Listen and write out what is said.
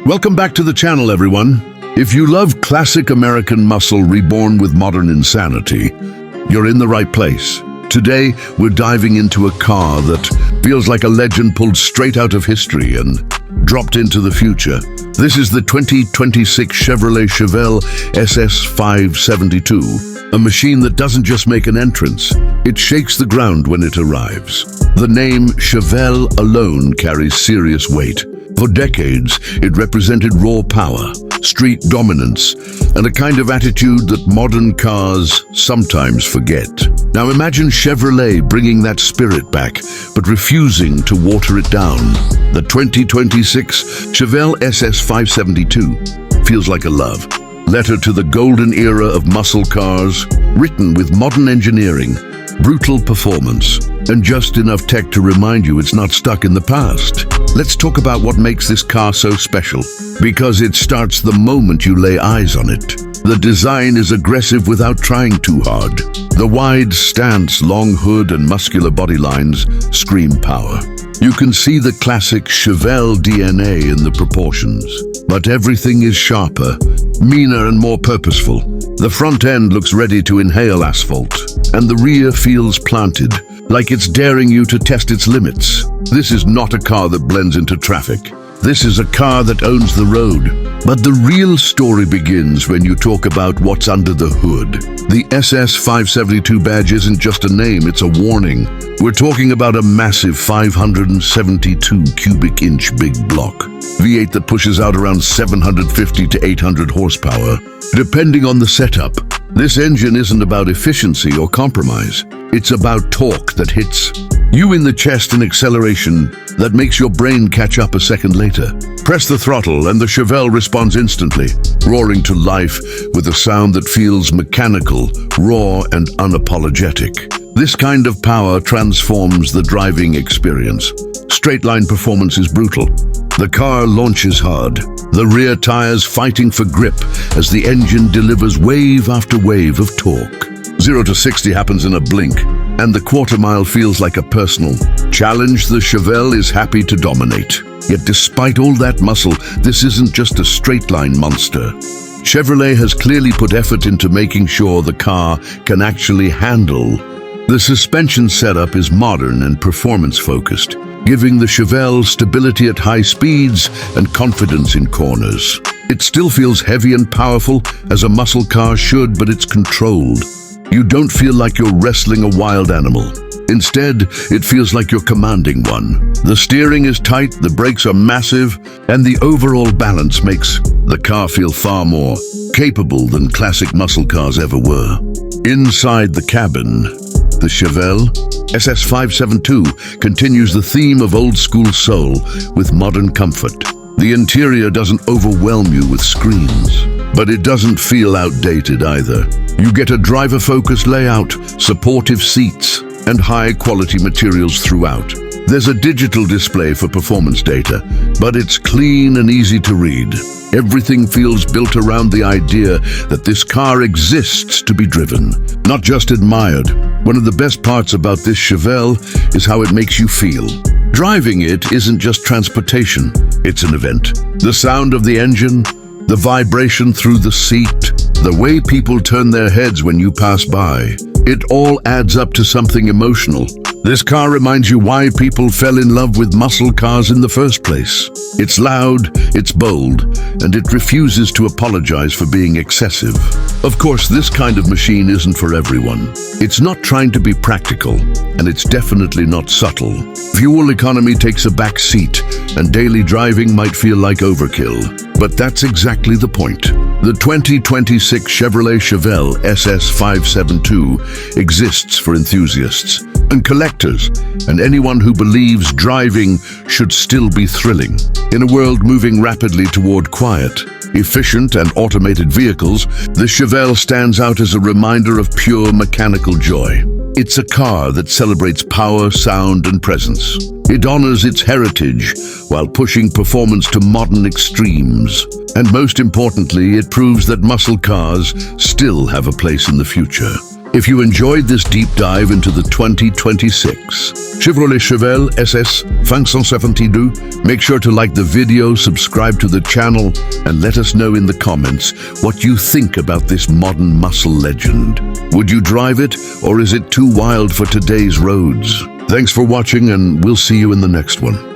Welcome back to the channel, everyone. If you love classic American muscle reborn with modern insanity, you're in the right place. Today, we're diving into a car that feels like a legend pulled straight out of history and dropped into the future. This is the 2026 Chevrolet Chevelle SS 572, a machine that doesn't just make an entrance, it shakes the ground when it arrives. The name Chevelle alone carries serious weight. For decades, it represented raw power, street dominance, and a kind of attitude that modern cars sometimes forget. Now imagine Chevrolet bringing that spirit back, but refusing to water it down. The 2026 Chevelle SS 572 feels like a love letter to the golden era of muscle cars, written with modern engineering, brutal performance, and just enough tech to remind you it's not stuck in the past. Let's talk about what makes this car so special, because it starts the moment you lay eyes on it. The design is aggressive without trying too hard. The wide stance, long hood, and muscular body lines scream power. You can see the classic Chevelle DNA in the proportions, but everything is sharper, meaner, and more purposeful. The front end looks ready to inhale asphalt, and the rear feels planted, like it's daring you to test its limits. This is not a car that blends into traffic. This is a car that owns the road. But the real story begins when you talk about what's under the hood. The SS 572 badge isn't just a name, it's a warning. We're talking about a massive 572 cubic inch big block. V8 that pushes out around 750 to 800 horsepower, depending on the setup. This engine isn't about efficiency or compromise. It's about torque that hits you in the chest and acceleration that makes your brain catch up a second later. Press the throttle and the Chevelle responds instantly, roaring to life with a sound that feels mechanical, raw, and unapologetic. This kind of power transforms the driving experience. Straight-line performance is brutal. The car launches hard, the rear tires fighting for grip as the engine delivers wave after wave of torque. 0 to 60 happens in a blink, and the quarter mile feels like a personal challenge the Chevelle is happy to dominate. Yet despite all that muscle, this isn't just a straight-line monster. Chevrolet has clearly put effort into making sure the car can actually handle. The suspension setup is modern and performance-focused, giving the Chevelle stability at high speeds and confidence in corners. It still feels heavy and powerful, as a muscle car should, but it's controlled. You don't feel like you're wrestling a wild animal. Instead, it feels like you're commanding one. The steering is tight, the brakes are massive, and the overall balance makes the car feel far more capable than classic muscle cars ever were. Inside the cabin, the Chevelle SS 572 continues the theme of old-school soul with modern comfort. The interior doesn't overwhelm you with screens, but it doesn't feel outdated either. You get a driver-focused layout, supportive seats, and high-quality materials throughout. There's a digital display for performance data, but it's clean and easy to read. Everything feels built around the idea that this car exists to be driven, not just admired. One of the best parts about this Chevelle is how it makes you feel. Driving it isn't just transportation, it's an event. The sound of the engine, the vibration through the seat, the way people turn their heads when you pass by, it all adds up to something emotional. This car reminds you why people fell in love with muscle cars in the first place. It's loud, it's bold, and it refuses to apologize for being excessive. Of course, this kind of machine isn't for everyone. It's not trying to be practical, and it's definitely not subtle. Fuel economy takes a back seat, and daily driving might feel like overkill. But that's exactly the point. The 2026 Chevrolet Chevelle SS 572 exists for enthusiasts and collectors, and anyone who believes driving should still be thrilling. In a world moving rapidly toward quiet, efficient, and automated vehicles, the Chevelle stands out as a reminder of pure mechanical joy. It's a car that celebrates power, sound, and presence. It honors its heritage while pushing performance to modern extremes. And most importantly, it proves that muscle cars still have a place in the future. If you enjoyed this deep dive into the 2026 Chevrolet Chevelle SS 572, make sure to like the video, subscribe to the channel, and let us know in the comments what you think about this modern muscle legend. Would you drive it, or is it too wild for today's roads? Thanks for watching, and we'll see you in the next one.